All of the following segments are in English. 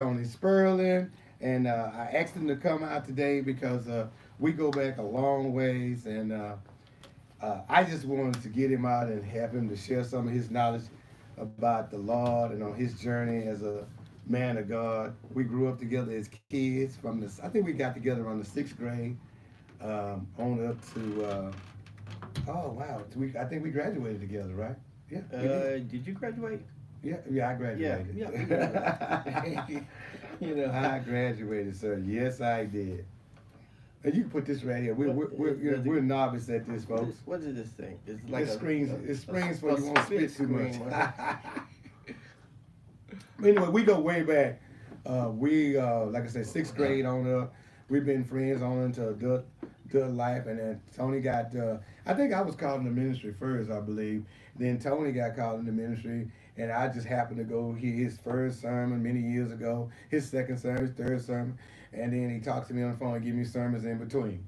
Tony Spurling, and I asked him to come out today because we go back a long ways, and I just wanted to get him out and have him to share some of his knowledge about the Lord and on his journey as a man of God. We grew up together as kids from this. I think we got together around the sixth grade, on up to. Oh wow, I think we graduated together, right? Yeah, we did. Did you graduate? Yeah, I Yeah, graduated. yeah, we graduated. you know, I graduated, sir. Yes, I did. And you can put this right here. We're what we're we're, is, you know, does we're it, novice at this, folks. what is this thing? It's like It screams. It springs for a you won't spit spit too much. screen. Right? Anyway, we go way back. We like I said, sixth grade on up. We've been friends on into adult life, and then Tony got. I think I was called in the ministry first, I believe. Then Tony got called in the ministry, and I just happened to go hear his first sermon many years ago, his second sermon, his third sermon, and then he talks to me on the phone and give me sermons in between.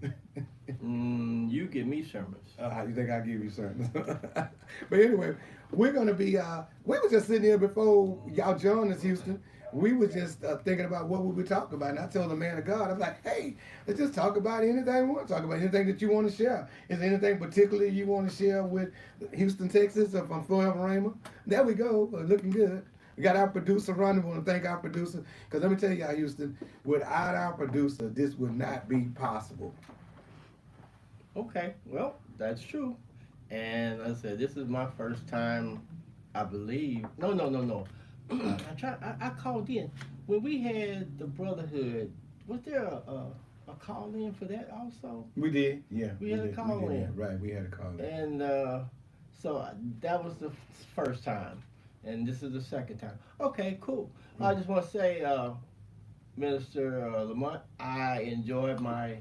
You give me sermons. How you think I give you sermons? But anyway, we're gonna be. We were just sitting here before y'all joined us, Houston. We were just thinking about what we would talk about, and I told the man of God, I was like, "Hey, let's just talk about anything we want to talk about. Anything that you want to share. Is there anything particularly you want to share with Houston, Texas, or from Forever Rhema?" There we go. Looking good. We got our producer running. We want to thank our producer because let me tell y'all, Houston, without our producer, this would not be possible. Okay, well, that's true. And I said, this is my first time, I believe. No, no, no, no. I called in when we had the brotherhood. Was there a call in for that also? We did, yeah. We had a did. call We did, in. yeah. Right, we had a call in. And so that was the first time, and this is the second time. Okay, cool. I just want to say, Minister Lamont, I enjoyed my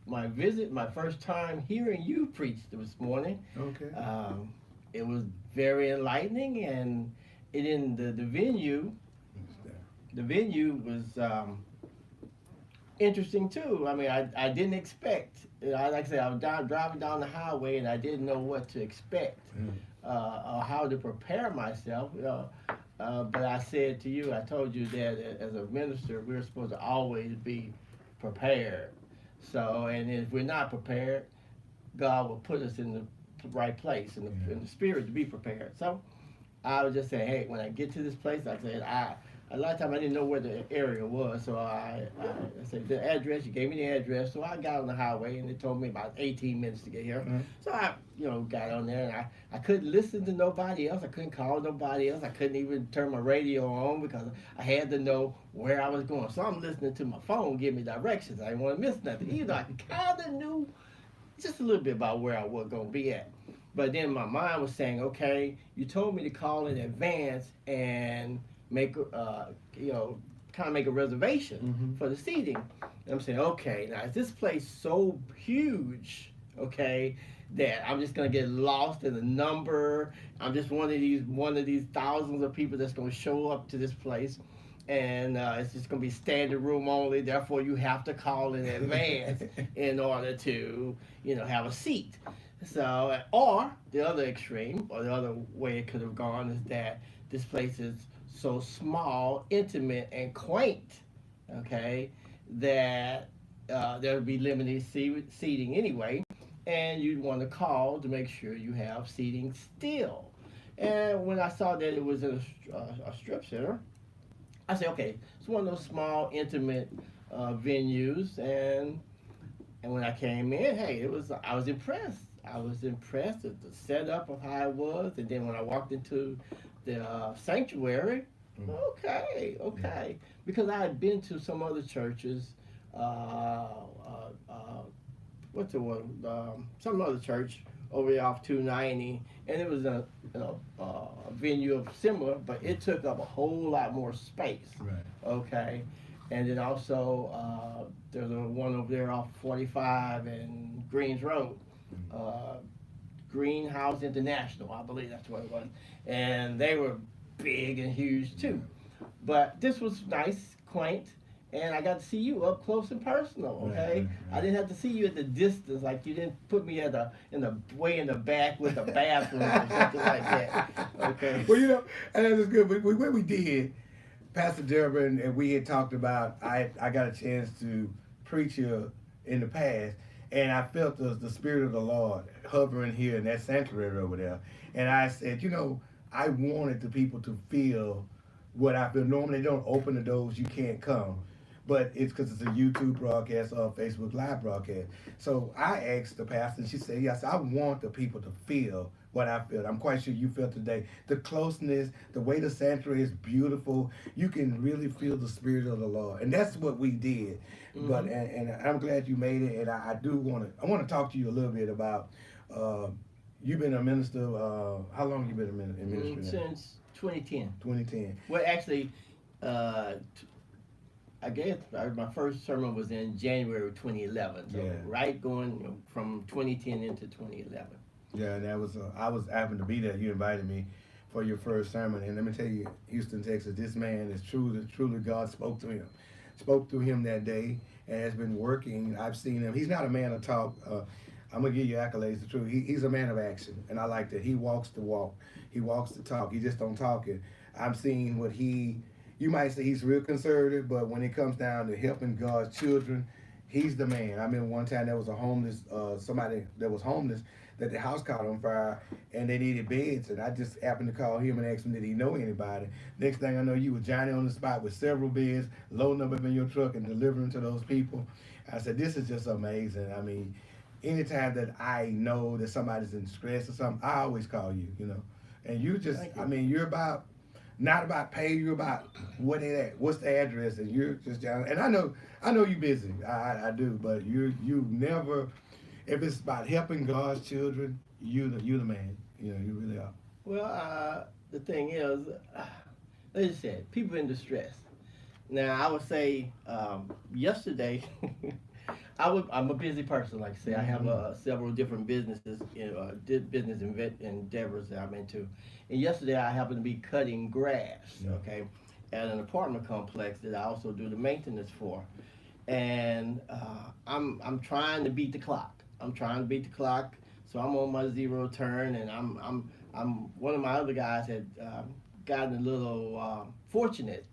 visit, my first time hearing you preach this morning. Okay. It was very enlightening, and it in the venue. The venue was interesting too. I mean, I didn't expect. Like I said, I was driving down the highway, and I didn't know what to expect or how to prepare myself. But I said to you, I told you that as a minister, we're supposed to always be prepared. So, and if we're not prepared, God will put us in the right place, in the spirit to be prepared. So, I was just saying, hey, when I get to this place, I said, a lot of time I didn't know where the area was, so I said the address. You gave me the address, so I got on the highway, and it told me about 18 minutes to get here. Mm-hmm. So I, got on there, and I couldn't listen to nobody else. I couldn't call nobody else. I couldn't even turn my radio on because I had to know where I was going. So I'm listening to my phone give me directions. I didn't want to miss nothing. I kind of knew just a little bit about where I was going to be at. But then my mind was saying, okay, you told me to call in advance and make, kind of make a reservation for the seating. And I'm saying, okay, now is this place so huge, okay, that I'm just gonna get lost in the number? I'm just one of these thousands of people that's gonna show up to this place, and it's just going to be standing room only. Therefore, you have to call in advance in order to, have a seat. So, or the other extreme, or the other way it could have gone is that this place is so small, intimate, and quaint, okay, that there would be limited seating anyway, and you'd want to call to make sure you have seating still. And when I saw that it was in a strip center, I said, okay, it's one of those small, intimate venues, and when I came in, hey, I was impressed. I was impressed at the setup of how it was, and then when I walked into the sanctuary, okay, because I had been to some other churches, what's the one, some other church over there off 290, and it was a venue of similar, but it took up a whole lot more space. Right. Okay, and then also there's one over there off 45 and Greens Road, Greenhouse International, I believe that's what it was, and they were big and huge too. But this was nice, quaint, and I got to see you up close and personal. Okay, I didn't have to see you at the distance, like you didn't put me in the way in the back with the bathroom or something like that. Okay. Well, and that's good. But what we did, Pastor Deborah and we had talked about I got a chance to preach here in the past, and I felt the spirit of the Lord hovering here in that sanctuary over there, and I said, you know, I wanted the people to feel what I feel. Normally, they don't open the doors, you can't come. But it's because it's a YouTube broadcast or a Facebook Live broadcast. So I asked the pastor, and she said, yes, I want the people to feel what I feel. I'm quite sure you feel today. The closeness, the way the sanctuary is beautiful, you can really feel the spirit of the Lord. And that's what we did. But Mm-hmm. and I'm glad you made it. And I do want to talk to you a little bit about uh, you've been a minister. How long you been in ministry now? Since 2010. 2010. Well, actually, uh, I guess my first sermon was in January 2011. So Yeah. right going from 2010 into 2011. Yeah, and that was I was happened to be there. You invited me for your first sermon, and let me tell you, Houston, Texas, this man is truly God spoke through him that day, and has been working. I've seen him. He's not a man of talk. I'm gonna give you accolades. The truth. He's a man of action, and I like that. He walks the walk. He walks the talk. He just don't talk it. I'm seeing what he. You might say he's real conservative, but when it comes down to helping God's children, he's the man. I remember one time there was a homeless, somebody that was homeless, that the house caught on fire and they needed beds, and I just happened to call him and ask him did he know anybody. Next thing I know, you were Johnny on the spot with several beds, loading them up in your truck and delivering to those people. I said, this is just amazing. I mean, anytime that I know that somebody's in stress or something, I always call you, you know. And you just, Thank you. I mean, you're about not about pay, you're about what it at, what's the address, and you're just John. And I know you're busy, I do, but you never. If it's about helping God's children, you the man. You know, you really are. Well, the thing is, like I said, people in distress. Now, I would say yesterday, I'm a busy person. Like I say, I have several different businesses, business endeavors that I'm into. And yesterday, I happened to be cutting grass. Yeah. Okay, at an apartment complex that I also do the maintenance for. And I'm trying to beat the clock. I'm trying to beat the clock. So I'm on my zero turn, and I'm one of my other guys had gotten a little fortunate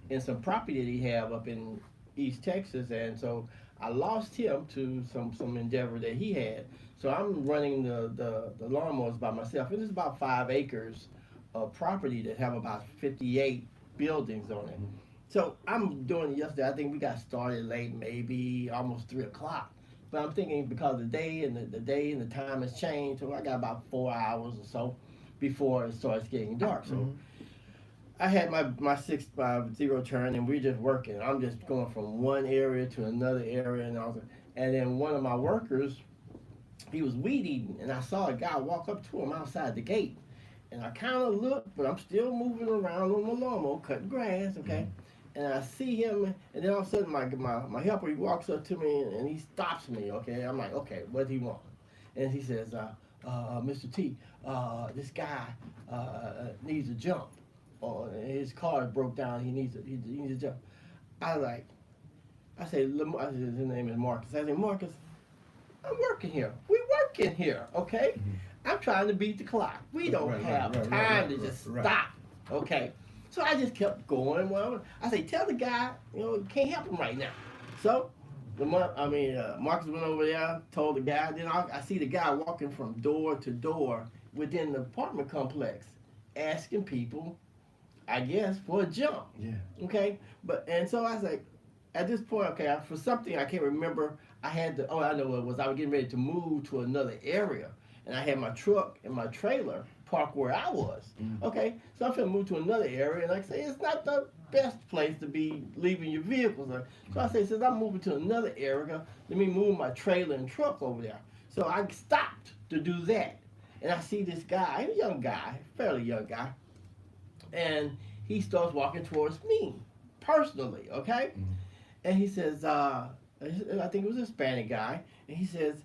in some property that he have up in East Texas, and so I lost him to some endeavor that he had. So I'm running the lawnmowers by myself. It is about 5 acres of property that have about 58 buildings on it. So I'm doing it yesterday. I think we got started late, maybe almost 3 o'clock. But I'm thinking because the day and the day and the time has changed, so I got about 4 hours or so before it starts getting dark. So I had my zero turn, and we're just working. I'm just going from one area to another area, and then one of my workers, he was weed eating, and I saw a guy walk up to him outside the gate, and I kind of looked, but I'm still moving around on my lawnmower, cutting grass, okay. And I see him, and then all of a sudden my helper, he walks up to me and he stops me, okay. I'm like, okay, what do he want? And he says, Mr. T, this guy needs a jump. His car broke down. He needs a jump. I say, his name is Marcus. I say, Marcus, I'm working here. We working here, okay? I'm trying to beat the clock. We don't have time to just stop, okay? So I just kept going. Well, I say, tell the guy, you can't help him right now. So Marcus went over there, told the guy. Then I see the guy walking from door to door within the apartment complex, asking people, I guess, for a jump. Yeah. Okay. And so I was like, at this point, okay, for something I can't remember, I know what it was. I was getting ready to move to another area, and I had my truck and my trailer parked where I was. Okay, so I'm gonna move to another area, and like I say, it's not the best place to be leaving your vehicles. So I say, since I'm moving to another area, let me move my trailer and truck over there. So I stopped to do that, and I see this guy, a young guy, fairly young guy, and he starts walking towards me personally. Okay. And he says, I think it was a Hispanic guy, and he says,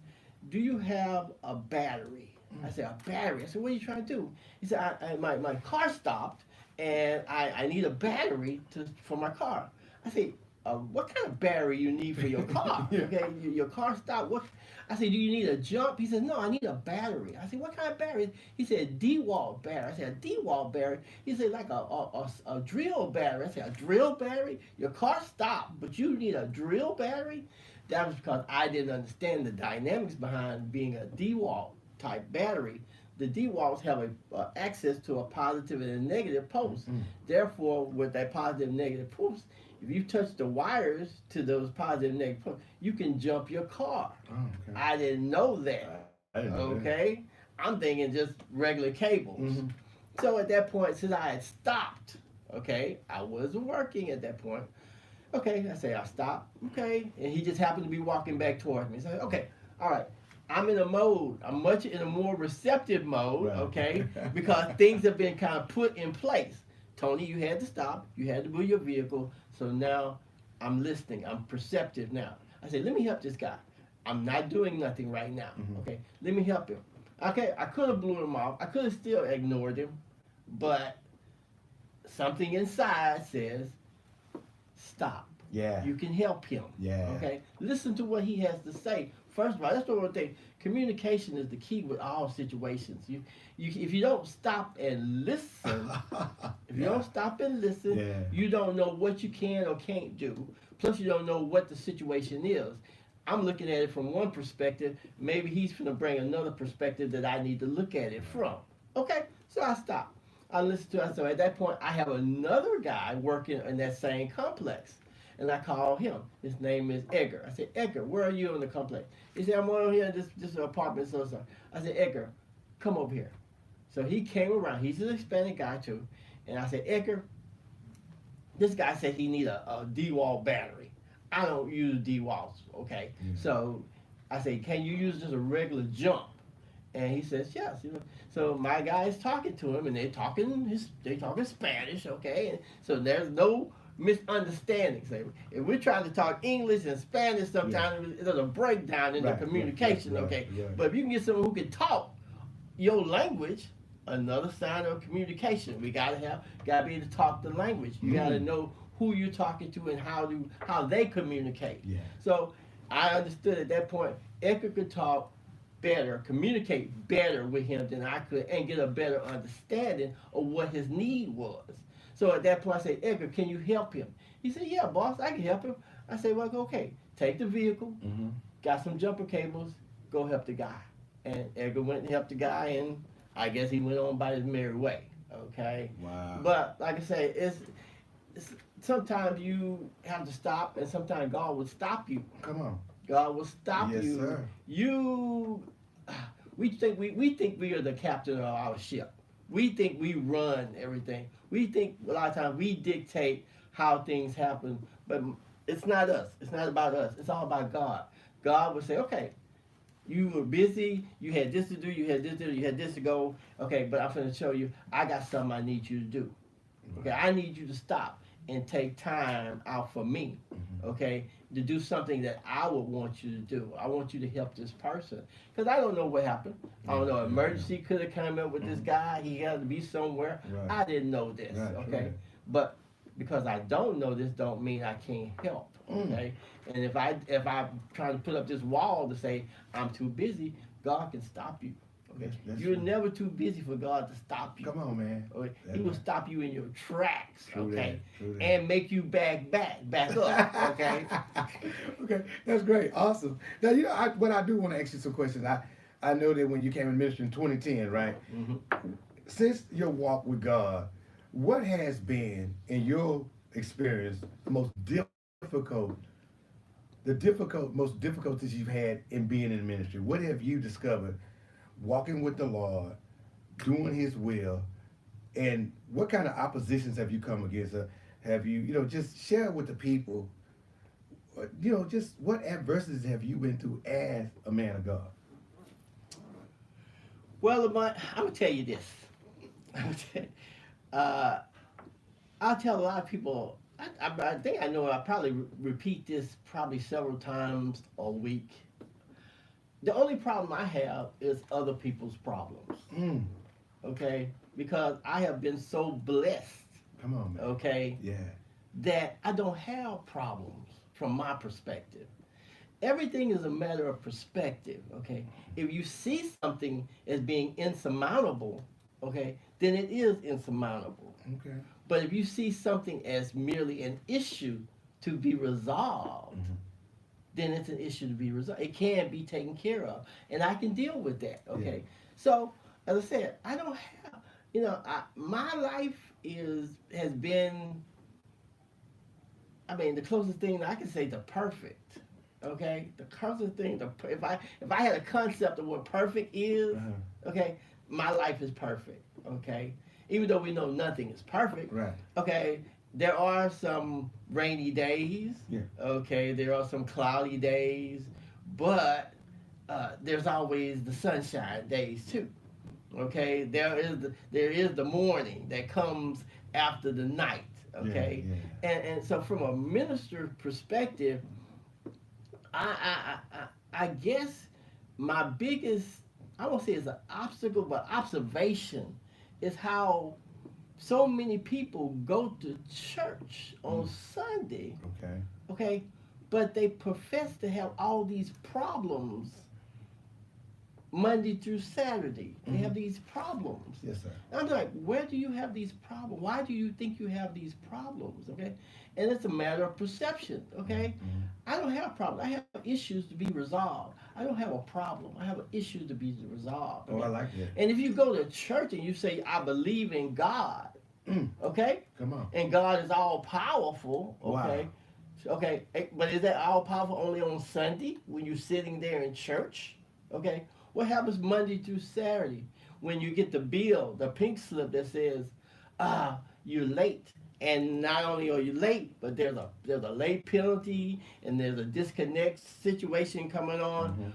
do you have a battery? I said, a battery? I said, what are you trying to do? He said, my car stopped, and I need a battery for my car. I said, what kind of battery you need for your car? Yeah. Okay, your car stopped. What? I said, do you need a jump? He said, no, I need a battery. I said, what kind of battery? He said, DeWalt battery. I said, a DeWalt battery? He said, like a drill battery. I said, a drill battery? Your car stopped, but you need a drill battery? That was because I didn't understand the dynamics behind being a DeWalt type battery. The DeWalts have access to a positive and a negative post. Mm. Therefore, with that positive and negative post, if you touch the wires to those positive and negative posts, you can jump your car. Oh, okay. I didn't know that. I didn't know Okay, I'm thinking just regular cables. Mhm. So at that point, since I had stopped, okay, I wasn't working at that point. Okay, I say I stopped. Okay, and he just happened to be walking back towards me. So okay, all right. I'm in a mode. I'm much in a more receptive mode. Right. Okay, because things have been kind of put in place. Tony, you had to stop. You had to move your vehicle. So now I'm listening. I'm perceptive now. I said, let me help this guy. I'm not doing nothing right now. Mhm. Okay, let me help him. Okay, I could have blew him off. I could have still ignored him, but something inside says, stop. Yeah. You can help him. Yeah. Okay, listen to what he has to say. First of all, that's the one thing. Communication is the key with all situations. If you don't stop and listen, if you don't stop and listen, Yeah. you don't know what you can or can't do. Plus, you don't know what the situation is. I'm looking at it from one perspective. Maybe he's going to bring another perspective that I need to look at it from. Okay, so I stop. I listen to it. So at that point, I have another guy working in that same complex. And I call him. His name is Edgar. I said, Edgar, where are you in the complex? He said, I'm over here in this apartment. So. I said, Edgar, come over here. So he came around. He's an Hispanic guy too. And I said, Edgar, this guy said he need a DeWalt battery. I don't use DeWalts, okay? Yeah. So I said, can you use just a regular jump? And he says, yes. So my guy is talking to him, and they're talking Spanish, okay? And so there's no misunderstanding. So if we're trying to talk English and Spanish, sometimes there's a breakdown in the communication, okay? Right. But if you can get someone who can talk your language, another sign of communication. We gotta be able to talk the language. You gotta know who you're talking to and how they communicate. Yeah. So I understood at that point, Edgar could talk better, communicate better with him than I could, and get a better understanding of what his need was. So at that point, I said, Edgar, can you help him? He said, yeah, boss, I can help him. I said, well, okay, take the vehicle, got some jumper cables, go help the guy. And Edgar went and helped the guy, and I guess he went on by his merry way, okay? Wow. But like I say, it's sometimes you have to stop, and sometimes God will stop you. Come on. God will stop Yes, you. sir. We think we are the captain of our ship. We think we run everything. We think a lot of times we dictate how things happen, but it's not us. It's not about us. It's all about God. God will say, okay, you were busy, you had this to do, you had this to do, you had this to go. Okay, but I'm going to show you, I got something I need you to do. Okay, I need you to stop and take time out for me, okay, to do something that I would want you to do. I want you to help this person. Because I don't know what happened. I don't know, emergency could have come up with this guy. He had to be somewhere. Right. I didn't know this, Right, okay? right. But because I don't know this don't mean I can't help, okay? And if I'm trying to put up this wall to say I'm too busy, God can stop you. Okay? That's You're true. never too busy for God to stop you. Come on, man. Okay? That's He will right. stop you in your tracks, True okay? that, true that. And make you back up, okay? Okay, that's great, awesome. Now what I do want to ask you some questions. I know that when you came in ministry in 2010, right? Since your walk with God, what has been in your experience the most difficulties you've had in being in ministry? What have you discovered walking with the Lord, doing His will, and what kind of oppositions have you come against? Have you, just share with the people, just what adversities have you been through as a man of God? Well, Lamont, I'm gonna tell you this. I'll tell a lot of people. I think I know. I probably repeat this probably several times a week. The only problem I have is other people's problems. Okay, because I have been so blessed. Come on, man. Okay, Yeah. that I don't have problems from my perspective. Everything is a matter of perspective, okay? If you see something as being insurmountable, okay, then it is insurmountable. Okay. But if you see something as merely an issue to be resolved, Mhm. then it's an issue to be resolved. It can be taken care of, and I can deal with that. Yeah. Okay, so as I said, I don't have, my life has been. I mean, the closest thing I can say to perfect. Okay, the closest thing to if I had a concept of what perfect is, Uh-huh. okay, my life is perfect. Okay, even though we know nothing is perfect. Right. Okay, there are some rainy days. Yeah. Okay, there are some cloudy days, but there's always the sunshine days too. Okay, there is the morning that comes after the night. Okay, Yeah. Yeah. and so from a minister perspective, I guess my biggest, I won't say it's an obstacle, but observation is how so many people go to church on Sunday, Okay. okay, but they profess to have all these problems Monday through Saturday. They have these problems. Yes, sir. And I'm like, where do you have these problems? Why do you think you have these problems? Okay, and it's a matter of perception. Okay, I don't have problems. I have issues to be resolved. I don't have a problem. I have an issue to be resolved. Oh, Okay? I like that. And if you go to church and you say, I believe in God, okay, Come on. and God is all powerful, okay, okay, but is that all powerful only on Sunday when you're sitting there in church? Okay, what happens Monday through Saturday when you get the bill, the pink slip that says, you're late? And not only are you late, but there's a late penalty and there's a disconnect situation coming on.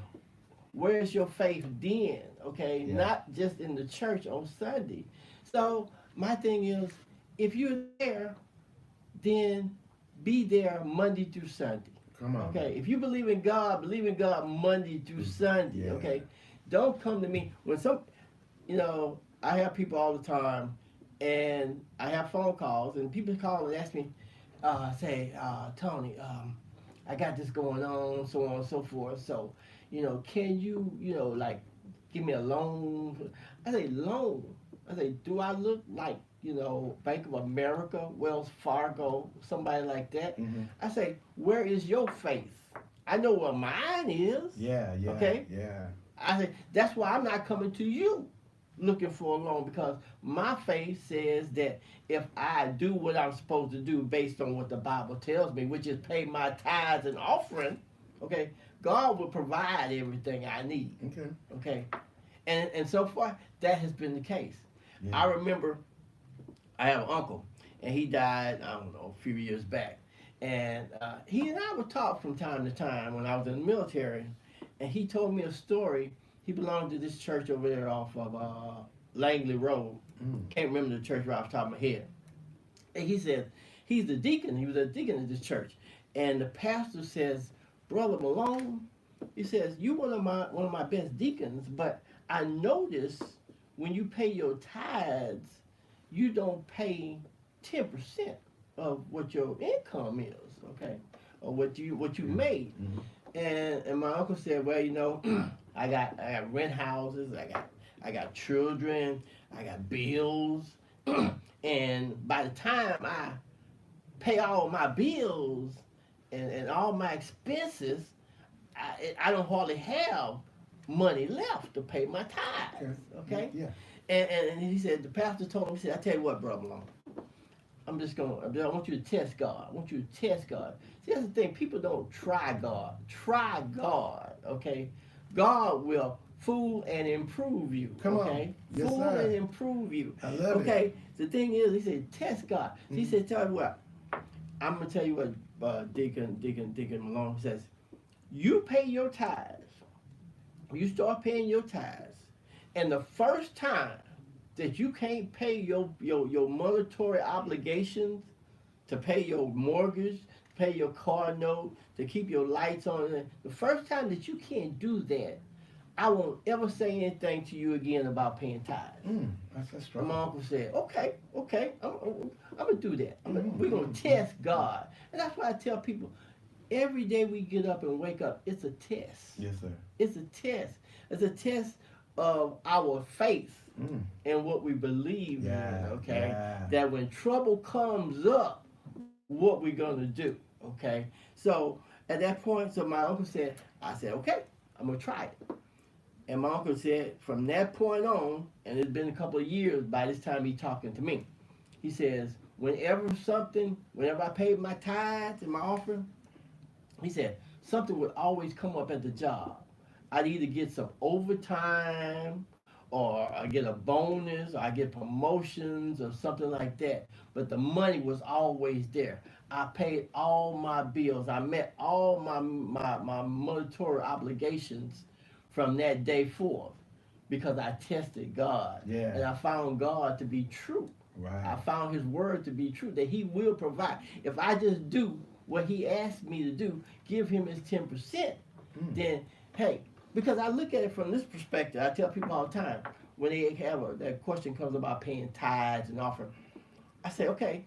Where's your faith then? Okay, Yeah. not just in the church on Sunday. So my thing is, if you're there, then be there Monday through Sunday. Come on. Okay, if you believe in God Monday through Sunday. Yeah. Okay, don't come to me when I have people all the time, and I have phone calls, and people call and ask me, say, Tony, I got this going on, so on and so forth. So, can you, like, give me a loan? I say, loan? I say, do I look like, Bank of America, Wells Fargo, somebody like that? I say, where is your faith? I know where mine is. Yeah. Yeah. Okay? Yeah. I say, that's why I'm not coming to you looking for a loan, because my faith says that if I do what I'm supposed to do based on what the Bible tells me, which is pay my tithes and offering, okay, God will provide everything I need. Okay. Okay. And so far that has been the case. Yeah. I remember I have an uncle, and he died, I don't know, a few years back. And he and I would talk from time to time when I was in the military. And he told me a story. He belonged to this church over there off of Langley Road. Can't remember the church right off the top of my head. And he said, he's the deacon. He was a deacon in this church. And the pastor says, Brother Malone, he says, you one of my best deacons, but I notice when you pay your tithes, you don't pay 10% of what your income is, okay, or what you made. And my uncle said, well, I got rent houses, I got children, I got bills, and by the time I pay all my bills and all my expenses, I don't hardly have money left to pay my tithes. Okay. Yeah. And he said, the pastor told him, he said, I tell you what, Brother Long, I want you to test God. I want you to test God. See, that's the thing. People don't try God. Try God, okay? God will fool and improve you, Come okay? on. Yes, fool sir. and improve you. I love it. Okay? The thing is, he said, test God. He said, tell you what, I'm going to tell you what Deacon Malone says. You pay your tithes. You start paying your tithes. And the first time that you can't pay your monetary obligations, to pay your mortgage, to pay your car note, to keep your lights on, the first time that you can't do that, I won't ever say anything to you again about paying tithes. That's And strong. my uncle said, okay, I'm going to do that. We're going to Mm-hmm. test God. And that's why I tell people, every day we get up and wake up, it's a test. Yes, sir. It's a test. It's a test of our faith and what we believe in, okay? Yeah. That when trouble comes up, what we're going to do, okay? So at that point, so my uncle said, I said, okay, I'm going to try it. And my uncle said, from that point on, and it's been a couple of years by this time he's talking to me, he says, whenever I paid my tithes and my offering, he said, something would always come up at the job. I'd either get some overtime or I get a bonus or I get promotions or something like that. But the money was always there. I paid all my bills. I met all my monetary obligations from that day forth because I tested God. Yeah. And I found God to be true. Right. I found his word to be true, that he will provide. If I just do what he asked me to do, give him his 10%, then, hey, because I look at it from this perspective, I tell people all the time, when they have that question comes about paying tithes and offering, I say, okay,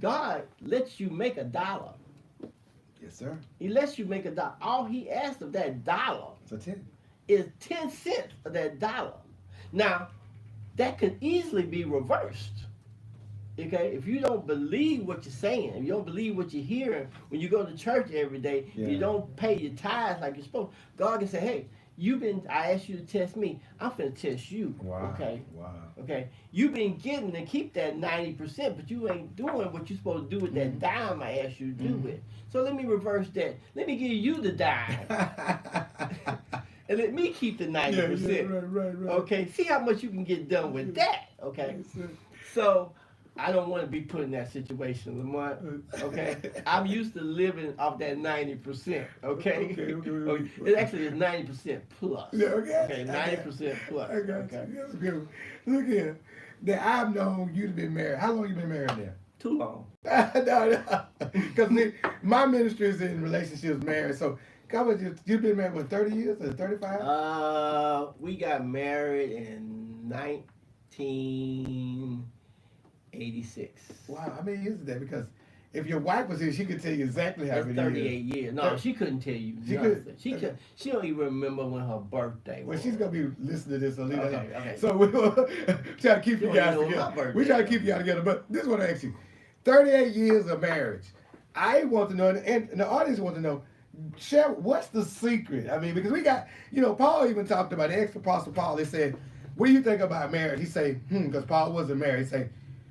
God lets you make $1. Yes, sir. He lets you make $1. All he asks of that dollar It's a 10. is 10 cents of that dollar. Now, that could easily be reversed. Okay, if you don't believe what you're saying, if you don't believe what you're hearing when you go to church every day, you don't pay your tithes like you're supposed to, God can say, hey, I asked you to test me, I'm finna test you. Wow. Okay. Wow. Okay. You've been getting to keep that 90%, but you ain't doing what you're supposed to do with that dime I asked you to do with. So let me reverse that. Let me give you the dime. And let me keep the 90%. Yeah, right. Okay. See how much you can get done with that. Okay. So I don't want to be put in that situation, Lamont. Okay, I'm used to living off that 90%. Okay, Okay. It actually is 90% plus. Yeah, okay. Okay, 90% plus. I got Okay, you. That's good. Look here. Now, I've known you to be married. How long you been married now? too long. No. Because my ministry is in relationships, marriage. So, you've been married, what, 30 years or 35? We got married in 1986. Wow, how many years is that? Because if your wife was here, she could tell you exactly how That's many 38 years. No, she couldn't tell you She nothing. could- She don't even remember when her birthday was. Well, she's gonna be listening to this, so leave that Okay, alone. okay. So we will try to keep You you don't guys even know my together. birthday. We try to keep y'all together. But this is what I ask you: 38 years of marriage. I want to know, and the audience want to know. Share what's the secret? I mean, because we got, Paul even talked about the ex-apostle Paul. They said, "What do you think about marriage?" He say, because Paul wasn't married. He say,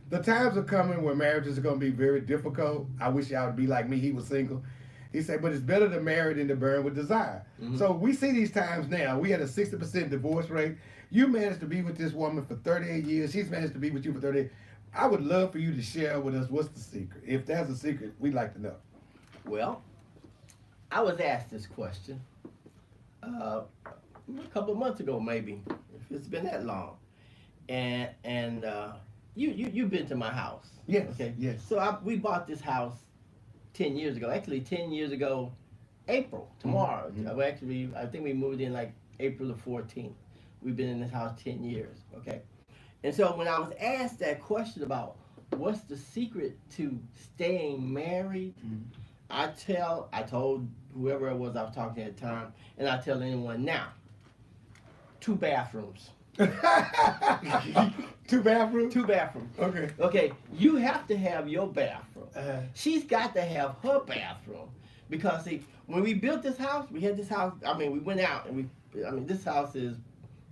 "The times are coming where marriages are going to be very difficult. I wish y'all would be like me. He was single." He said, "But it's better to marry than to burn with desire." Mm-hmm. So we see these times now. We had a 60% divorce rate. You managed to be with this woman for 38 years. She's managed to be with you for 38. I would love for you to share with us what's the secret. If there's a secret, we'd like to know. Well, I was asked this question a couple of months ago, maybe, if it's been that long. And you've been to my house. Yes. Okay. Yes. So we bought this house 10 years ago. Actually, 10 years ago, April, tomorrow. Mm-hmm. Actually, I think we moved in like April the 14th. We've been in this house 10 years. Okay. And so when I was asked that question about what's the secret to staying married, I told whoever it was I was talking to at the time, and I tell anyone now, 2 bathrooms. 2 bathrooms? 2 bathrooms. Okay. Okay, you have to have your bathroom. She's got to have her bathroom. Because, see, when we built this house, we had this house, we went out, and this house is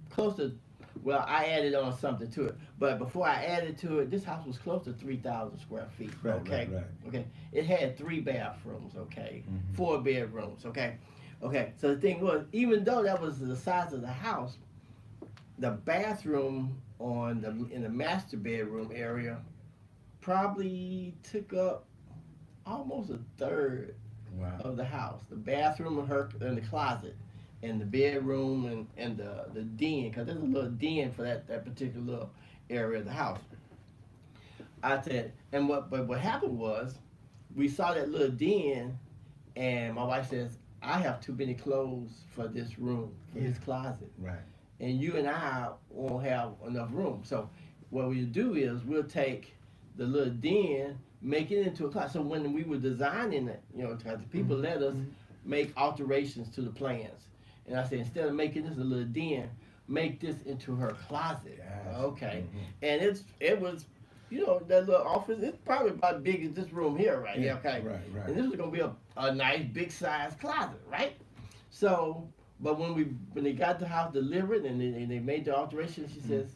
close to, well, I added on something to it. But before I added to it, this house was close to 3,000 square feet. Right, okay. right. Okay. It had 3 bathrooms. Okay. Mm-hmm. 4 bedrooms. Okay. Okay. So the thing was, even though that was the size of the house, the bathroom in the master bedroom area probably took up almost a third of the house. The bathroom and the closet, and the bedroom and the den, because there's a little den for that particular little area of the house. I said, but what happened was, we saw that little den, and my wife says, I have too many clothes for this room, for this closet. Right. And you and I won't have enough room. So what we'll do is we'll take the little den, make it into a closet. So when we were designing it, you know, because people let us make alterations to the plans. And I said, instead of making this a little den, make this into her closet. Yes. Okay. And it was, you know, that little office, it's probably about as big as this room here right here, okay? Right. And this was gonna be a nice big size closet, right? So, but when they got the house delivered and they made the alteration, she says,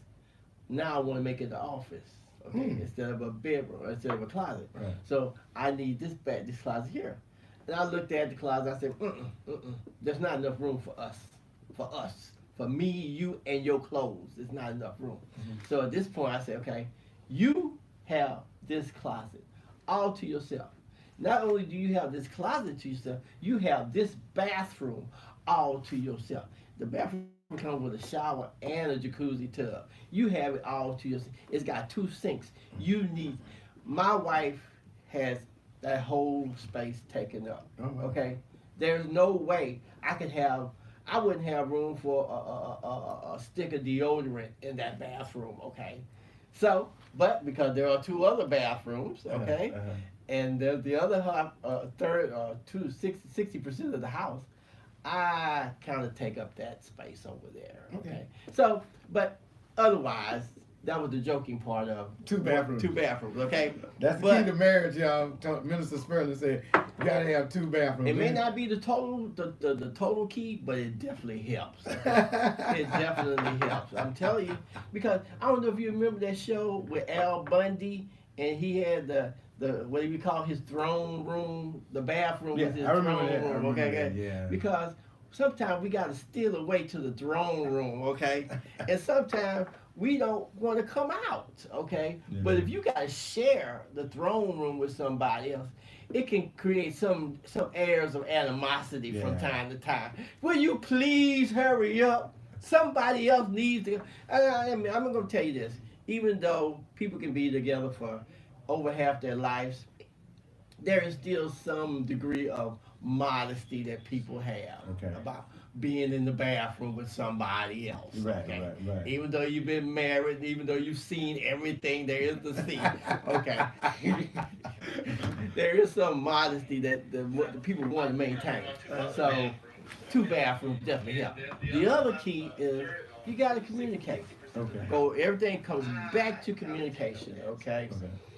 now I wanna make it the office, okay? Instead of a bedroom, instead of a closet. Right. So I need this closet here. And I looked at the closet, I said, there's not enough room for us. For me, you, and your clothes. There's not enough room. So at this point, I said, okay, you have this closet all to yourself. Not only do you have this closet to yourself, you have this bathroom all to yourself. The bathroom comes with a shower and a jacuzzi tub. You have it all to yourself. It's got 2 sinks. My wife has that whole space taken up. Oh, wow. Okay? There's no way I wouldn't have room for a stick of deodorant in that bathroom, okay? So, but because there are 2 other bathrooms, okay? And there's the other 60% of the house, I kind of take up that space over there, okay? So, but otherwise, that was the joking part of 2 bathrooms. 2 bathrooms, okay? That's the key to marriage, y'all. Minister Spurling said, you gotta have 2 bathrooms. It may not be the total key, but it definitely helps. Okay? It definitely helps. I'm telling you, because I don't know if you remember that show with Al Bundy, and he had the what do you call his throne room? The bathroom was his throne room. Okay, yeah. Because sometimes we gotta steal away to the throne room, okay? And sometimes we don't want to come out, okay? Yeah. But if you gotta share the throne room with somebody else, it can create some airs of animosity from time to time. Will you please hurry up? Somebody else needs to. I'm gonna tell you this. Even though people can be together for over half their lives, there is still some degree of modesty that people have about being in the bathroom with somebody else. Right. Even though you've been married, even though you've seen everything there is to see, okay. There is some modesty that the people want to maintain. So, 2 bathrooms definitely help. The other key is you got to communicate. Okay. So everything comes back to communication. Okay.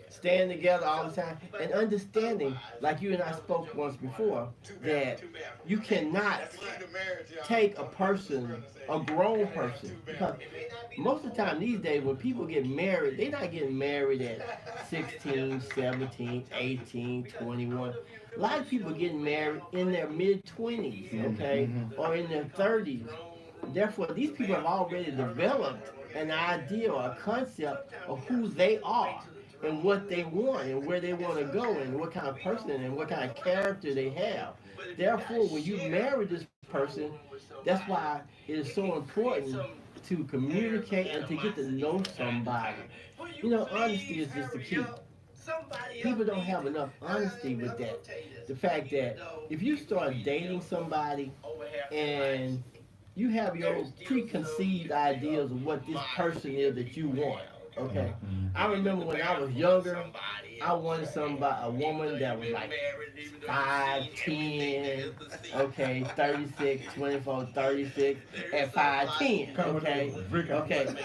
Staying together all the time and understanding, like you and I spoke once before, that you cannot take a person, a grown person, because most of the time these days when people get married, they're not getting married at 16, 17, 18, 21. A lot of people getting married in their mid-20s, okay, or in their 30s. Therefore, these people have already developed an idea or a concept of who they are and what they want and where they want to go and what kind of person and what kind of character they have. Therefore, when you marry this person, that's why it is so important to communicate and to get to know somebody. You know, honesty is just the key. People don't have enough honesty with that. The fact that if you start dating somebody and you have your preconceived ideas of what this person is that you want. Okay, I remember when I was younger, I wanted a woman that was like 5'10", okay, 36, 24, 36, at 5'10", okay,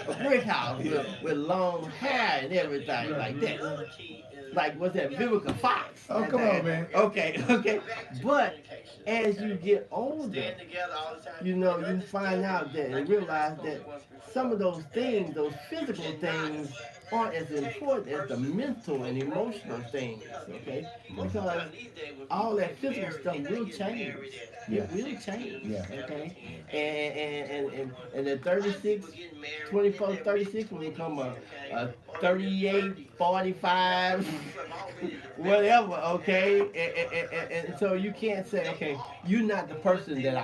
a brick house with long hair and everything like that. Like, what's that, Vivica Fox? Oh, come on, man. Okay. But as you get older, you know, you find out that and realize that some of those things, those physical things, aren't as important as the mental and emotional things, okay? Because all that physical stuff will change. It will change, okay? And the 36, 24, 36 will become a 38, 45, whatever, okay? And so you can't say, okay, you're not the person that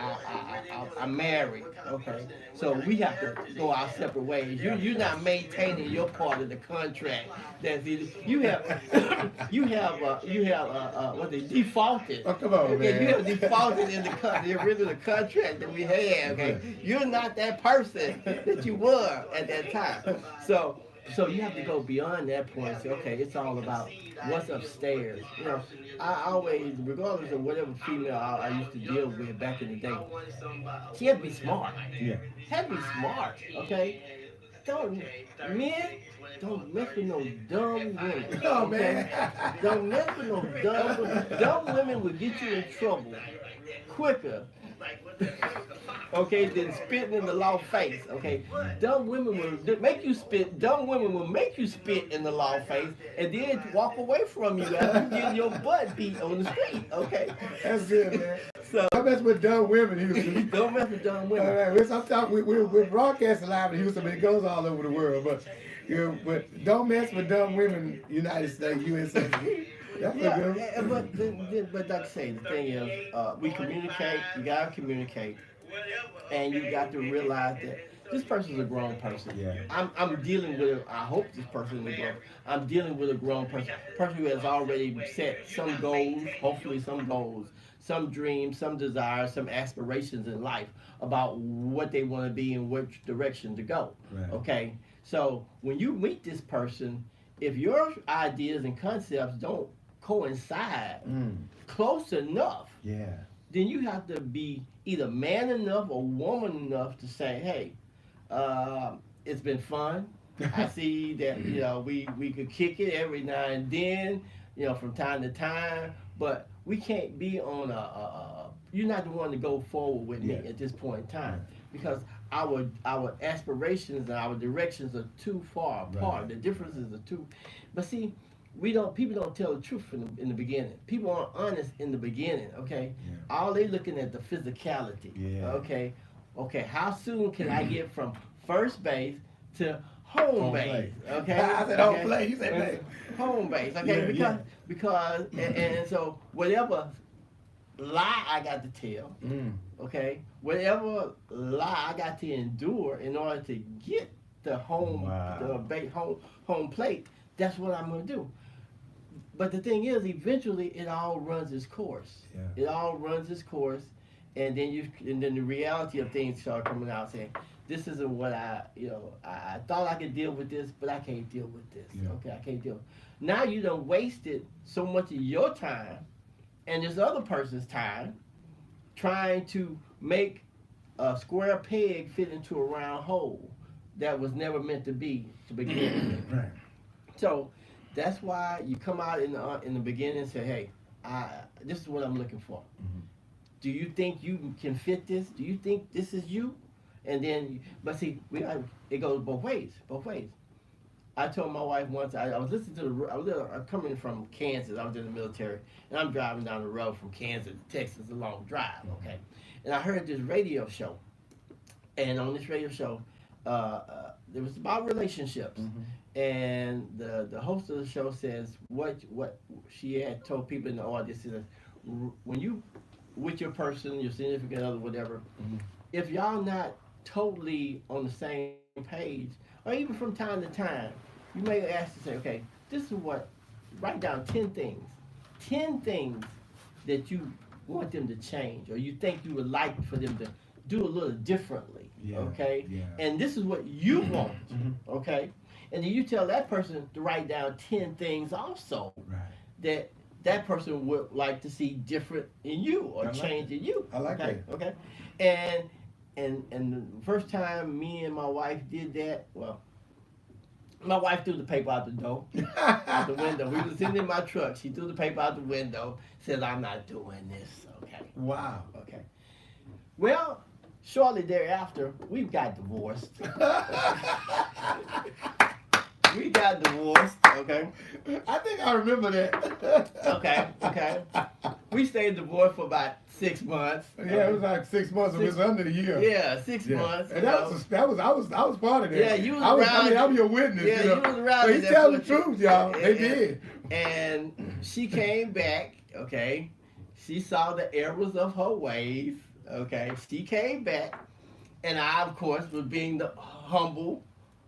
I married, okay? So we have to go our separate ways. You're not maintaining your part of the contract. That's either, you have what they defaulted. Oh, come on, Okay, man. you have defaulted in the original contract that we had. Okay, you're not that person that you were at that time. So you have to go beyond that point and say, okay, it's all about what's upstairs. You know, I always, regardless of whatever female I used to deal with back in the day, she had to be smart. Yeah. Had to be smart, okay? Don't, men, don't mess with no dumb women. Oh, Okay? man. Don't mess with no dumb women. Dumb women will get you in trouble quicker, okay, than spitting in the law face, okay? Dumb women will make you spit, dumb women will make you spit in the law face and then walk away from you after you get your butt beat on the street, okay? That's good, man. So, Don't mess with dumb women, Houston. don't mess with dumb All women. right, we're broadcasting live in Houston, but it goes all over the world. But but don't mess with dumb women, United States, USA. That's a good Yeah, one. but like I say, the thing is, we communicate. You gotta communicate, and you got to realize that this person's a grown person. Yeah. I'm dealing with. I hope this person is grown. I'm dealing with a grown person who has already set some goals, hopefully some goals, some dreams, some desires, some aspirations in life about what they want to be and which direction to go. Right. Okay, so when you meet this person, if your ideas and concepts don't coincide close enough, Yeah. then you have to be either man enough or woman enough to say, hey, it's been fun. I see that, you know, we could kick it every now and then, you know, from time to time, but we can't be on you're not the one to go forward with me Yeah. at this point in time, because our aspirations and our directions are too far apart. Right. The differences are too, but see, people don't tell the truth in the beginning. People aren't honest in the beginning, okay? Yeah. All they looking at the physicality. Yeah. Okay, how soon can I get from first base to home base? plate. Okay. I said home Okay? plate. You said base. Home base. Okay, Yeah, because and so whatever lie I got to tell, okay, whatever lie I got to endure in order to get the home home plate, that's what I'm gonna do. But the thing is, eventually it all runs its course. Yeah. It all runs its course, and then the reality of things start coming out, saying, this isn't what I thought I could deal with this, but I can't deal with this. Yeah. Okay, I can't deal. Now you done wasted so much of your time and this other person's time trying to make a square peg fit into a round hole that was never meant to be to begin with. Right. So that's why you come out in the beginning and say, hey, this is what I'm looking for. Mhm. Do you think you can fit this? Do you think this is you? And then, but see, it goes both ways. I told my wife once, I was listening to I'm coming from Kansas, I was in the military, and I'm driving down the road from Kansas to Texas, a long drive, okay? And I heard this radio show, and on this radio show, it was about relationships. And the host of the show says what she had told people in the audience is, when you with your person, your significant other, whatever, if y'all not totally on the same page, or even from time to time, you may ask to say, okay, this is what, write down 10 things that you want them to change, or you think you would like for them to do a little differently, okay? Yeah. And this is what you want, okay? And then you tell that person to write down 10 things also Right. that person would like to see different in you or I like change in you. I like okay? that. Okay. And the first time me and my wife did that, well, my wife threw the paper out the door, out the window. We was sitting in my truck. She threw the paper out the window, said, I'm not doing this, okay? Wow. Okay. Well, shortly thereafter, we got divorced. we got divorced. Okay. I think I remember that. Okay. We stayed divorced for about 6 months. Yeah, it was like 6 months. It was under the year. Yeah, 6 months. And that was I was part of that. Yeah, you was I around. I'm your witness. Yeah, you was around. So he's telling the truth, y'all. They did. And she came back. Okay, she saw the errors of her ways. Okay, she came back, and I, of course, was being the humble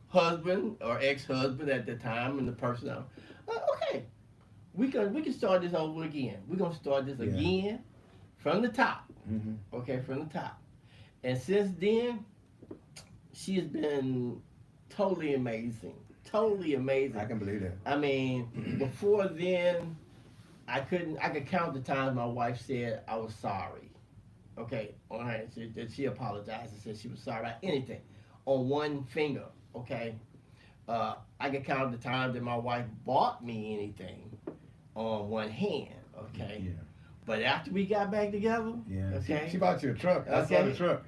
husband or ex-husband at the time, and the person. Okay, we can start this over again. We're gonna start this again from the top. Mm-hmm. Okay, from the top. And since then, she has been totally amazing. Totally amazing. I can believe that. I mean, before then, I could count the times my wife said I was sorry. Okay, on her, she apologized and said she was sorry about anything on one finger. Okay, I could count the times that my wife bought me anything on one hand. Okay. Yeah. But after we got back together, okay, she bought you a truck. I saw the truck.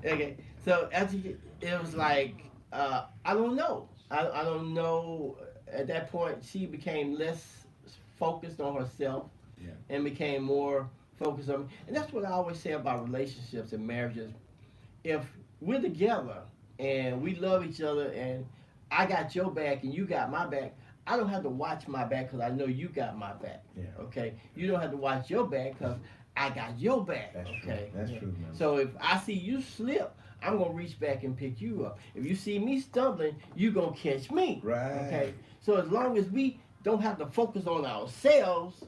Okay. So after it was like, I don't know. I don't know. At that point, she became less focused on herself, and became more focused on me. And that's what I always say about relationships and marriages. If we're together and we love each other, and I got your back and you got my back, I don't have to watch my back because I know you got my back. Yeah. Okay. You don't have to watch your back because I got your back. That's okay. True. That's true, man. So if I see you slip, I'm gonna reach back and pick you up. If you see me stumbling, you gonna catch me. Right. Okay. So as long as we don't have to focus on ourselves,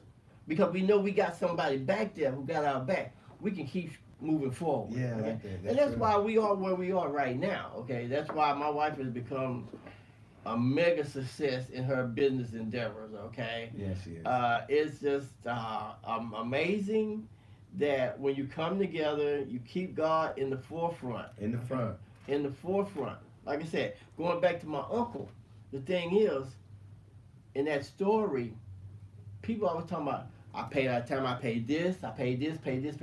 because we know we got somebody back there who got our back, we can keep moving forward. Yeah. Okay? That's and that's true. why we are where we are right now. Okay. That's why my wife has become a mega success in her business endeavors. Okay. Yes, she is. It's just amazing that when you come together, you keep God in the forefront. In the front. In the forefront. Like I said, going back to my uncle, the thing is, in that story, people always talking about, I paid this, I paid this, paid this.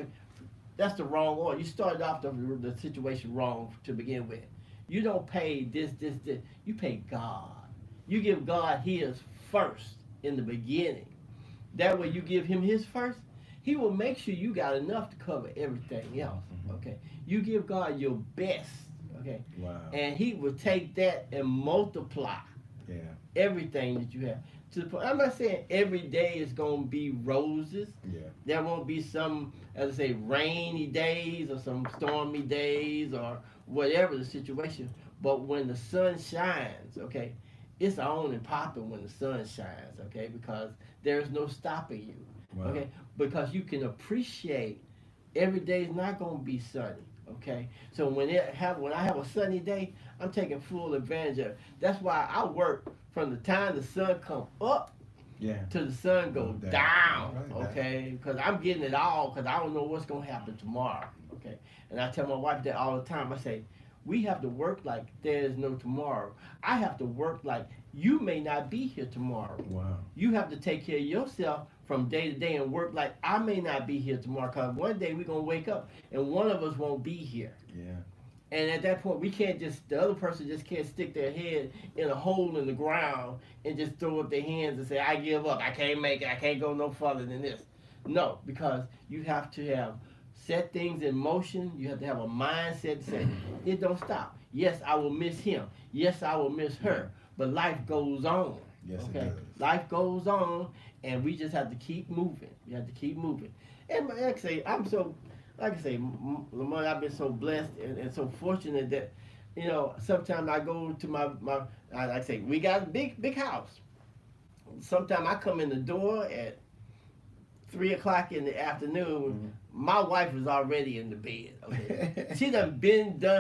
That's the wrong order. You started off the situation wrong to begin with. You don't pay this. You pay God. You give God his first in the beginning. That way you give him his first, he will make sure you got enough to cover everything else. Okay. You give God your best. Okay. Wow. And he will take that and multiply everything that you have. I'm not saying every day is going to be roses. Yeah. There won't be some, as I say, rainy days or some stormy days or whatever the situation. But when the sun shines, okay, it's on and popping when the sun shines, okay, because there's no stopping you. Wow. Okay, because you can appreciate every day is not going to be sunny. Okay, so when I have a sunny day, I'm taking full advantage of it. That's why I work from the time the sun come up to the sun go down. Right, okay, because I'm getting it all because I don't know what's going to happen tomorrow. Okay, and I tell my wife that all the time. I say, we have to work like there is no tomorrow. I have to work like you may not be here tomorrow. Wow. You have to take care of yourself from day to day and work like I may not be here tomorrow, because one day we're going to wake up and one of us won't be here. Yeah. And at that point, we can't the other person just can't stick their head in a hole in the ground and just throw up their hands and say, I give up, I can't make it, I can't go no further than this. No, because you have to have set things in motion. You have to have a mindset to say, it don't stop. Yes, I will miss him. Yes, I will miss her. But life goes on. Yes, okay? It does. Life goes on, and we just have to keep moving. We have to keep moving. And like I say, Lamont, I've been so blessed and so fortunate that, you know, sometimes I go to like I say, we got a big house. Sometimes I come in the door at 3 o'clock in the afternoon, my wife is already in the bed. Okay? She done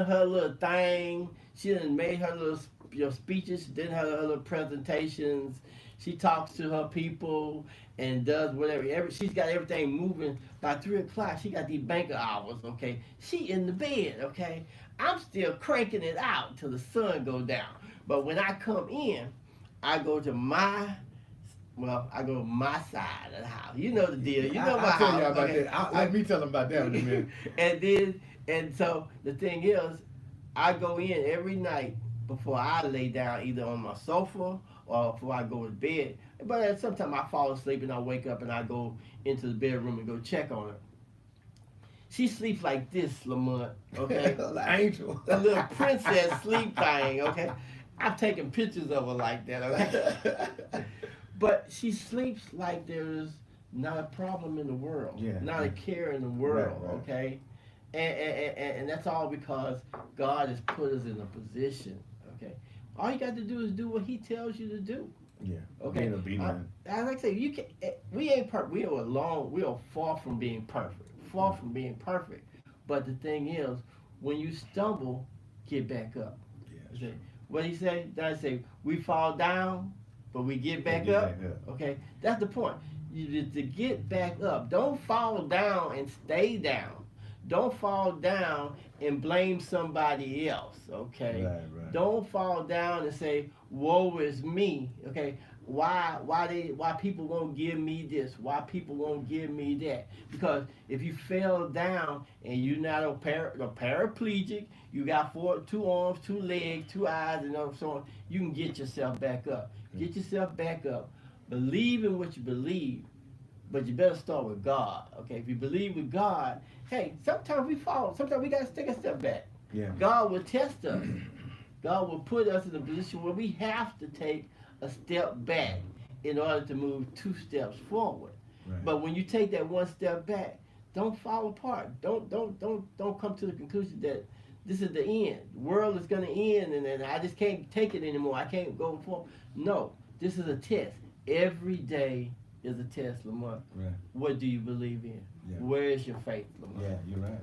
her little thing. She done made her little speeches. She did her little presentations. She talks to her people and does whatever. She's got everything moving. By 3 o'clock, she got these banker hours, okay? She in the bed, okay? I'm still cranking it out till the sun go down. But when I come in, I go to my side of the house. You know the deal. You know my house. I'll tell y'all about that. Let me tell them about that in a minute. And so the thing is, I go in every night before I lay down either on my sofa or before I go to bed. But sometimes I fall asleep and I wake up and I go into the bedroom and go check on her. She sleeps like this, Lamont, okay? Like angel. A little princess sleep thing, okay? I've taken pictures of her like that, okay? But she sleeps like there's not a problem in the world, not a care in the world, right. okay? And that's all because God has put us in a position, okay? All you got to do is do what He tells you to do. Yeah. Okay. Being obedient. I like to say, you can. We ain't perfect. We are far from being perfect. Far from being perfect. But the thing is, when you stumble, get back up. Yeah. Okay. What He say? I say we fall down, but we get back up. Okay. That's the point. You to get back up. Don't fall down and stay down. Don't fall down and blame somebody else, okay? Right. Don't fall down and say, "Woe is me," okay? Why people won't give me this? Why people won't give me that? Because if you fell down and you're not a paraplegic, you got two arms, two legs, two eyes, and so on, you can get yourself back up. Get yourself back up. Believe in what you believe. But you better start with God, okay? If you believe with God, hey, sometimes we fall. Sometimes we got to take a step back. Yeah. God will test us. God will put us in a position where we have to take a step back in order to move 2 steps forward. Right. But when you take that 1 step back, don't fall apart. Don't come to the conclusion that this is the end. The world is going to end, and then I just can't take it anymore. I can't go forward. No, this is a test. Every day is a test, Lamont. Right. What do you believe in? Yeah. Where is your faith, Lamont? Yeah, you're right.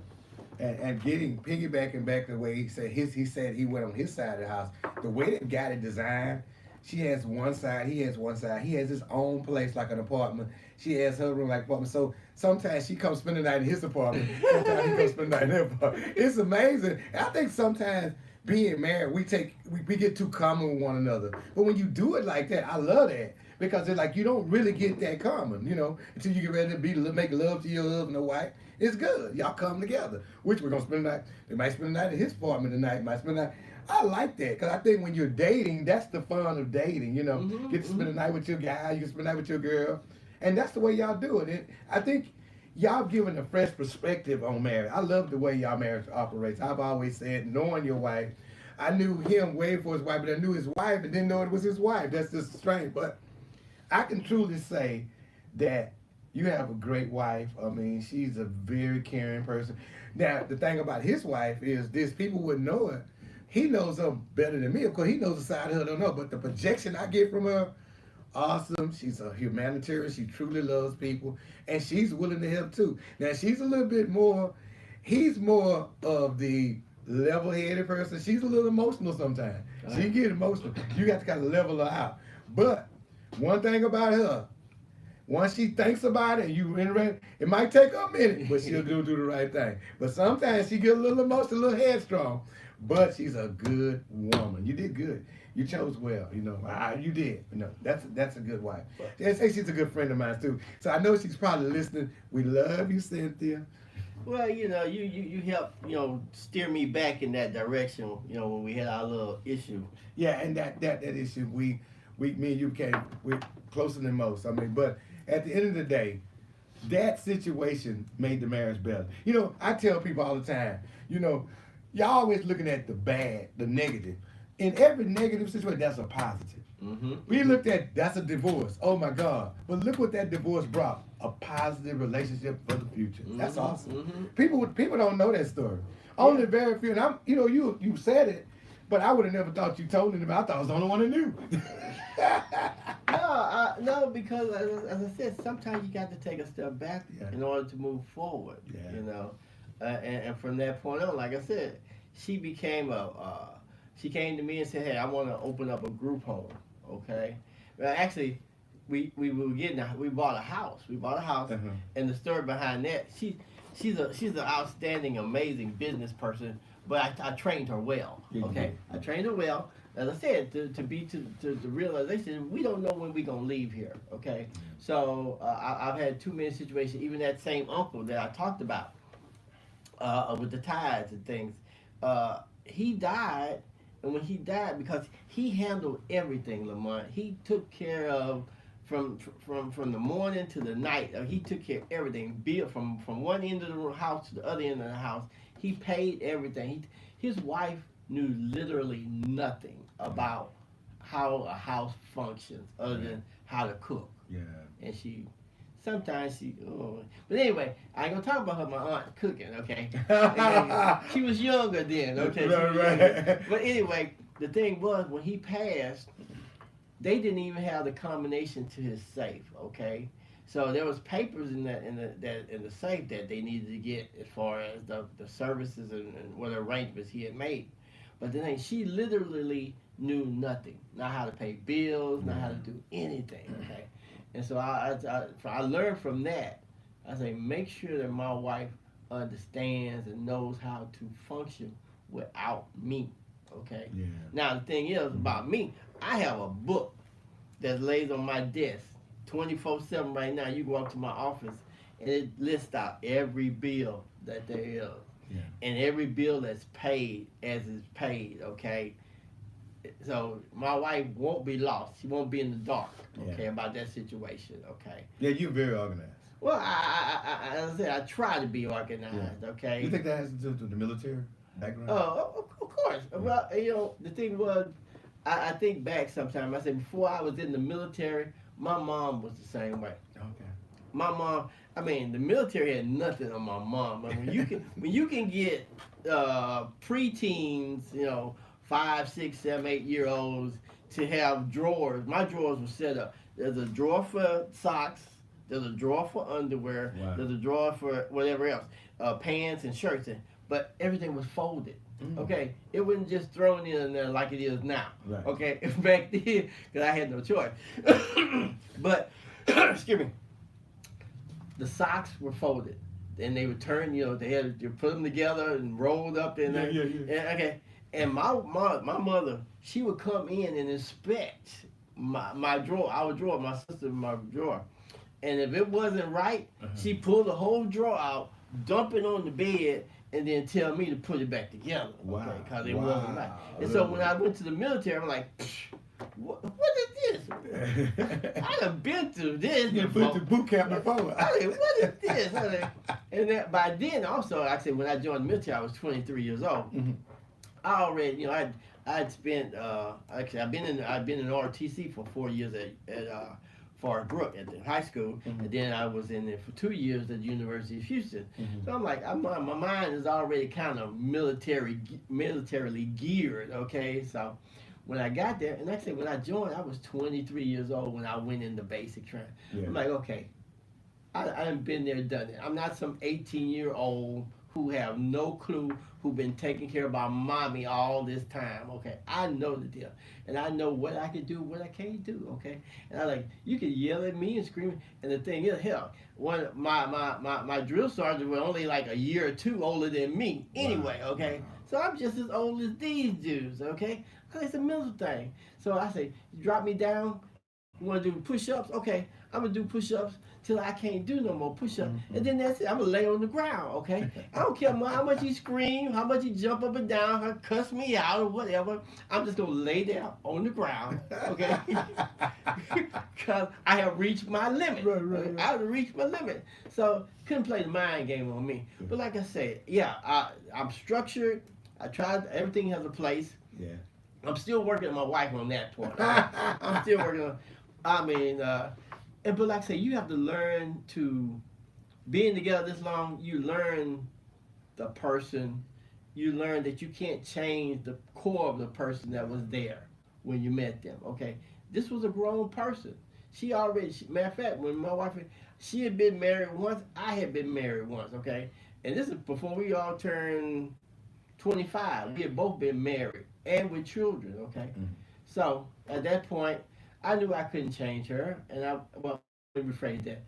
And piggybacking back to the way he said he went on his side of the house. The way that got it designed, she has one side, he has one side. He has his own place like an apartment. She has her room like apartment. So sometimes she comes spend the night in his apartment. Sometimes he comes spend the night in her apartment. It's amazing. I think sometimes being married, we get too common with one another. But when you do it like that, I love that. Because it's like you don't really get that common, until you get ready to make love to your husband or wife. It's good. Y'all come together. Which we're going to spend the night. They might spend the night in his apartment tonight. Might spend the night. I like that because I think when you're dating, that's the fun of dating, Get to spend the night with your guy. You can spend the night with your girl. And that's the way y'all do it. And I think y'all giving a fresh perspective on marriage. I love the way y'all marriage operates. I've always said, knowing your wife, I knew him way before his wife, but I knew his wife and didn't know it was his wife. That's just strange. But I can truly say that you have a great wife. I mean, she's a very caring person. Now, the thing about his wife is this, people wouldn't know it. He knows her better than me. Of course, he knows the side of her I don't know, but the projection I get from her, awesome. She's a humanitarian. She truly loves people, and she's willing to help too. Now, she's a little bit more, he's more of the level-headed person. She's a little emotional sometimes. She get emotional. You got to kind of level her out. But one thing about her, once she thinks about it and you interact, it might take her a minute, but she'll do the right thing. But sometimes she get a little emotional, a little headstrong. But she's a good woman. You did good. You chose well. You did. That's a good wife. They say she's a good friend of mine too. So I know she's probably listening. We love you, Cynthia. Well, you helped, steer me back in that direction, when we had our little issue. Yeah, and that issue, me and you we're closer than most. I mean, but at the end of the day, that situation made the marriage better. I tell people all the time, y'all always looking at the bad, the negative. In every negative situation, that's a positive. We looked at, that's a divorce. Oh my God. But look what that divorce brought. A positive relationship for the future. That's awesome. People don't know that story. Only very few. And you said it, but I would have never thought you told anybody. I thought I was the only one who knew. No, because as I said, sometimes you got to take a step back in order to move forward. And from that point on, like I said, she became she came to me and said, "Hey, I want to open up a group home." Okay, well, actually, we bought a house. We bought a house, and the story behind that, she's an outstanding, amazing business person. But I trained her well. Okay, I trained her well. As I said, to the realization, we don't know when we're gonna leave here. Okay, so I've had too many situations. Even that same uncle that I talked about with the tides and things, he died, And when he died, because he handled everything, Lamont, he took care of from the morning to the night. He took care of everything. Bill from one end of the house to the other end of the house. He paid everything. His wife knew literally nothing about how a house functions other than how to cook. Yeah. And sometimes but anyway, I ain't gonna talk about her, my aunt cooking, okay? And she was younger then, okay? Right. But anyway, the thing was, when he passed, they didn't even have the combination to his safe, okay? So there was papers in the safe that they needed to get as far as the services and what arrangements he had made. But the thing, she literally knew nothing, not how to pay bills, not how to do anything, okay? And so I learned from that. I say, make sure that my wife understands and knows how to function without me, okay? Yeah. Now, the thing is about me, I have a book that lays on my desk 24/7 right now. You go up to my office, and it lists out every bill that there is. Yeah. And every bill that's paid as it's paid, okay? So my wife won't be lost. She won't be in the dark, okay, about that situation, okay? Yeah, you're very organized. Well, as I said, I try to be organized, okay? You think that has to do with the military background? Of course. Yeah. Well, the thing was, I think back sometime. I said, before I was in the military, my mom was the same way. Okay. My mom, I mean, the military had nothing on my mom. I mean, when you can get preteens, 5, 6, 7, 8 year olds to have drawers. My drawers were set up. There's a drawer for socks. There's a drawer for underwear. Wow. There's a drawer for whatever else, pants and shirts. But everything was folded. Okay, it wasn't just thrown in there like it is now. Right. Okay, back then, because I had no choice. But excuse me, the socks were folded, and they would turn. They had to put them together and rolled up in there. Yeah. And, okay, and my mother, she would come in and inspect my drawer, our drawer, my sister, my drawer, and if it wasn't right, she pulled the whole drawer out, dump it on the bed, and then tell me to put it back together. Wow. Okay, because it wasn't right. And so when I went to the military, I'm like, what is this? I done been through this You before. put the boot camp before. I said, what is this? I said, and that, by then also, like I said, when I joined the military, I was 23 years old. Mm-hmm. I already, I'd spent, actually, I've been in RTC for 4 years at Forest Brook at the high school, and then I was in there for 2 years at the University of Houston. So I'm like, my mind is already kind of militarily geared, okay? So when I got there, and like I said, when I joined, I was 23 years old when I went into basic training. Yeah. I'm like, okay, I done been there, done it. I'm not some 18-year-old who have no clue, who been taking care of my mommy all this time, okay? I know the deal. And I know what I can do, what I can't do, okay? And I like, you can yell at me and scream, and the thing is, hell, my drill sergeant was only like a year or two older than me anyway, okay? So I'm just as old as these dudes, okay? It's a mental thing. So I say, you drop me down, you want to do push-ups? Okay, I'm going to do push-ups till I can't do no more push-ups. And then that's it. I'm going to lay on the ground, okay? I don't care how much you scream, how much you jump up and down, how cuss me out or whatever. I'm just going to lay down on the ground, okay? Because I have reached my limit. Right. I have reached my limit. So couldn't play the mind game on me. But like I said, I'm structured. I tried. Everything has a place. Yeah. I'm still working on my wife on that part. I'm still working on. But like I say, you have to learn to, being together this long, you learn the person. You learn that you can't change the core of the person that was there when you met them. Okay, this was a grown person. Matter of fact, when my wife, she had been married once. I had been married once. Okay, and this is before we all turned 25. We had both been married and with children, okay? So at that point, I knew I couldn't change her, and let me rephrase that.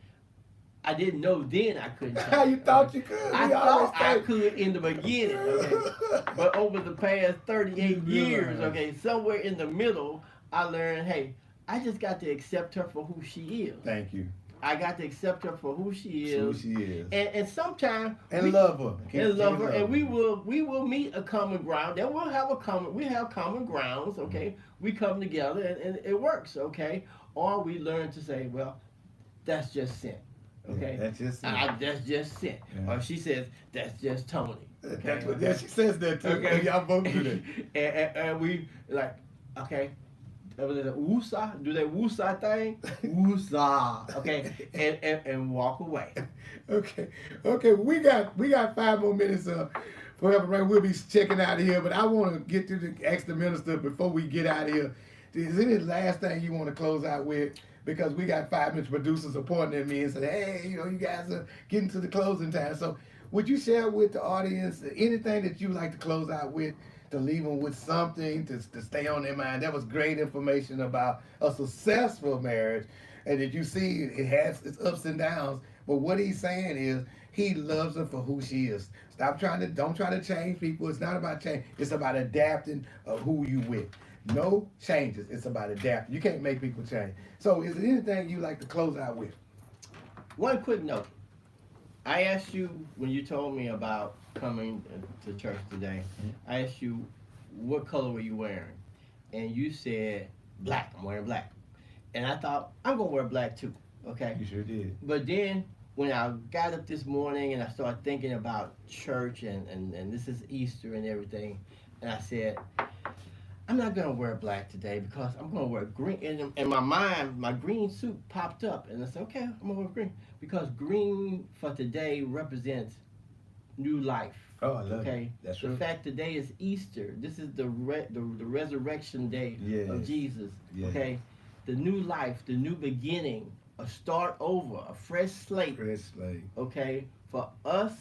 I didn't know then I couldn't change her. You thought you could. I thought I could in the beginning, okay? But over the past 38 years, okay, somewhere in the middle, I learned, hey, I just got to accept her for who she is. Thank you. I got to accept her for who she Who is. she is. And sometimes And love her. And love her. And we will meet a common ground. Then we have common grounds, okay? We come together and it works, okay? Or we learn to say, well, that's just sin. Okay, Yeah, that's just sin. That's just sin. Yeah. Or she says that's just Tony. Okay? That's what, yeah, she says that too. Okay. Y'all both do that. and we like, okay, woosah, do that woosah thing, woosah, okay, and walk away. Okay. We got 5 more minutes for Heaven Rain. We'll be checking out of here, but I want to get to the ask the minister before we get out of here. Is there any last thing you want to close out with? Because we got 5 minutes. Producers are pointing at me and said, "Hey, you guys are getting to the closing time." So, would you share with the audience anything that you like to close out with? To leave them with something to stay on their mind. That was great information about a successful marriage, and that you see it has its ups and downs. But what he's saying is he loves her for who she is. Don't try to change people. It's not about change. It's about adapting who you with. No changes. It's about adapting. You can't make people change. So, is there anything you like to close out with? One quick note. I asked you when you told me about coming to church today, I asked you what color were you wearing? And you said black. I'm wearing black. And I thought, I'm going to wear black too. Okay? You sure did. But then when I got up this morning and I started thinking about church and this is Easter and everything, and I said, I'm not going to wear black today because I'm going to wear green. And in my mind, my green suit popped up. And I said, okay, I'm going to wear green. Because green for today represents new life. Oh, I love okay? it. That's the right. fact today is Easter. This is the resurrection day Yes. of Jesus. Yes. Okay? The new life, the new beginning, a start over, a fresh slate. Fresh slate. Okay? For us,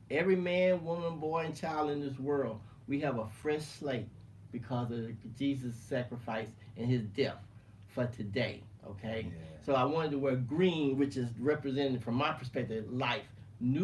every man, woman, boy, and child in this world, we have a fresh slate because of Jesus' sacrifice and his death for today. Okay? Yeah. So I wanted to wear green, which is represented from my perspective, life.